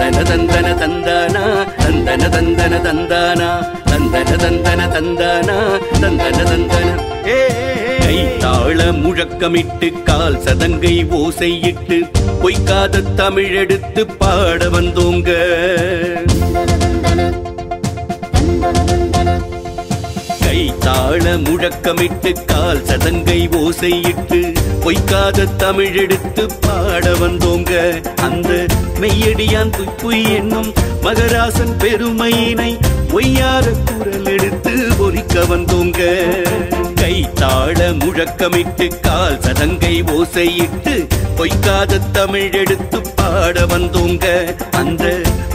தந்தன தந்தன தந்தானா தந்தன தந்தன தந்தானா தந்தன தந்தன தந்தானா தந்தன தந்தன கை தாள முழக்கமிட்டு கால் சதங்கை ஓசையிட்டு பொய்க்காத தமிழ் எடுத்து பாட வந்தோங்க. கை தாள முழக்கமிட்டு கால் சதங்கை ஓசையிட்டு பொய்க்காத தமிழ் எடுத்து பாட வந்தோங்க. அந்த மெய்யடியான் துய்ப்புய் என்னும் மகராசன் பெருமையினை ஒய்யார குரல் எடுத்து ஒலிக்க வந்தோங்க. கை தாள முழக்கமிட்டு கால் சதங்கை ஓசையிட்டு பொய்க்காத தமிழ் எடுத்து பாட வந்தோங்க. அந்த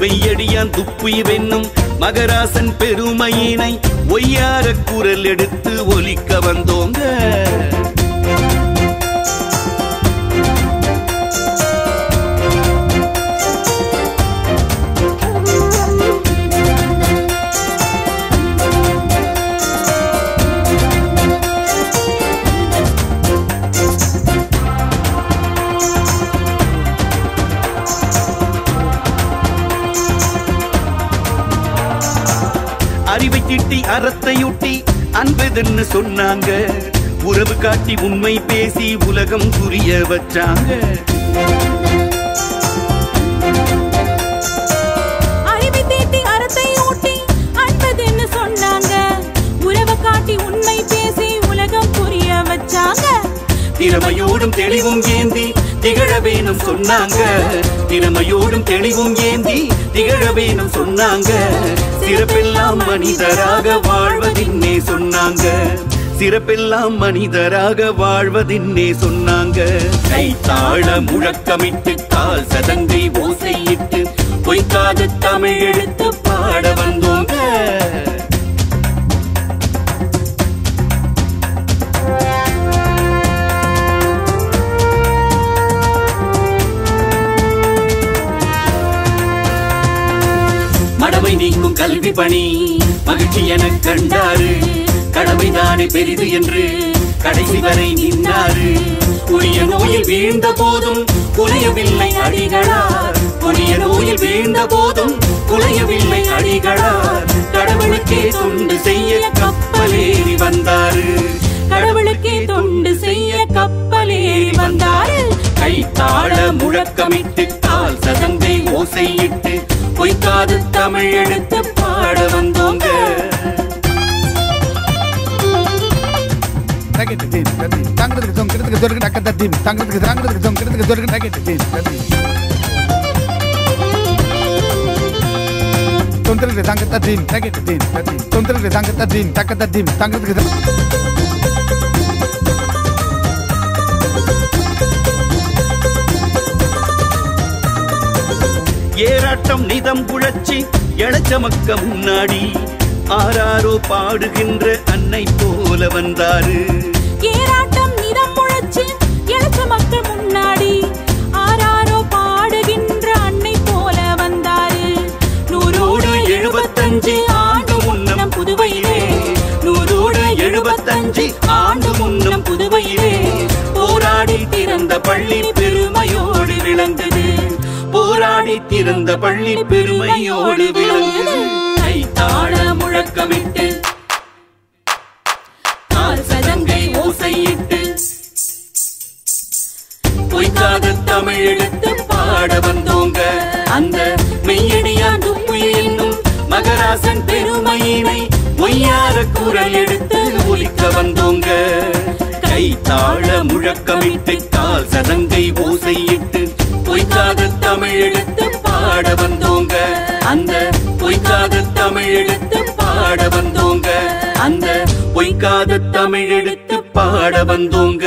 மெய்யடியான் துப்புய் என்னும் மகராசன் பெருமையினை ஒய்யார குரல் எடுத்து ஒலிக்க வந்தோங்க. அறிவை திட்டி அறத்தையொட்டி அன்பதுன்னு சொன்னாங்க. உறவு காட்டி உண்மை பேசி உலகம் புரிய வச்சாங்க. அறிவை திட்டி அறத்தையொட்டி அன்பதுன்னு சொன்னாங்க. உறவு காட்டி உண்மை பேசி உலகம் புரிய வச்சாங்க. திறமையோடும் தெளிவும் ஏந்தி திகழ வேணும் சொன்னாங்க. திறமையோடும் தெளிவும் ஏந்தி திகழ வேணும் சொன்னாங்க. சிறப்பெல்லாம் மனிதராக வாழ்வதின்னே சொன்னாங்க. சிறப்பெல்லாம் மனிதராக வாழ்வதின்னே சொன்னாங்க. கை தாள முழக்கமிட்டு கால் சதங்கை ஓசையிட்டு பொய்க்காத தமிழ் எடுத்து பாட வந்தோங்க. மடமை நீக்கும் கல்வி பணி மகிழ்ச்சி என கண்டாரு. கடமைதானே பெரிது என்று கடைசி வரை நின்றாரு. கொடிய நோயில் வீழ்ந்த போதும் குலையவில்லை அடிகளார். கொடிய நோயில் வீழ்ந்த போதும் குலையவில்லை அடிகளார். கடவுளுக்கே தொண்டு செய்ய கப்பலேறி வந்தாரு. கடவுளுக்கே தொண்டு செய்ய கப்பலேறி வந்தாரு. கை தாள முழக்கமிட்டு கால் சதங்கை ஓசையிட்டு பொய்க்காத தமிழ் எடுத்து பாட வந்தோங்க. ஏராட்டம் நிதம் குழச்சி எழச்சமக்க முன்னாடி ஆராரோ பாடுகின்ற அன்னை போல வந்தாரு. ஏராட்டம் நிதம் முழச்சி எழச்சமக்க முன்னாடி ஆராரோ பாடுகின்ற அன்னை போல வந்தாரு. 175 ஆண்டு முன்னம் புதுவையிலே 175 ஆண்டு முன்னம் புதுவையிலே போராடி திறந்த பள்ளி பெருமையோடு விளங்குது. போராடி திறந்த பள்ளி பெருமையோடு விளங்குது. கை தாள முழக்கமிட்டு கால் சதங்கை ஓசையிட்டு பொய்க்காத தமிழ் எடுத்து பாட வந்தோங்க. அந்த மெய்யடியான் துப்புய் என்னும் மகராசன் பெருமையினை ஒய்யார குரல் எடுத்து ஒலிக்க வந்தோங்க. கை தாள முழக்கமிட்டு கால் சதங்கை ஓசையிட்டு பொய்க்காத தமிழ் எடுத்து பாட வந்தோங்க. அந்த பொய்க்காத தமிழ் எடுத்து பாட வந்தோங்க. அந்த பொய்க்காத தமிழ் எடுத்து பாட வந்தோங்க.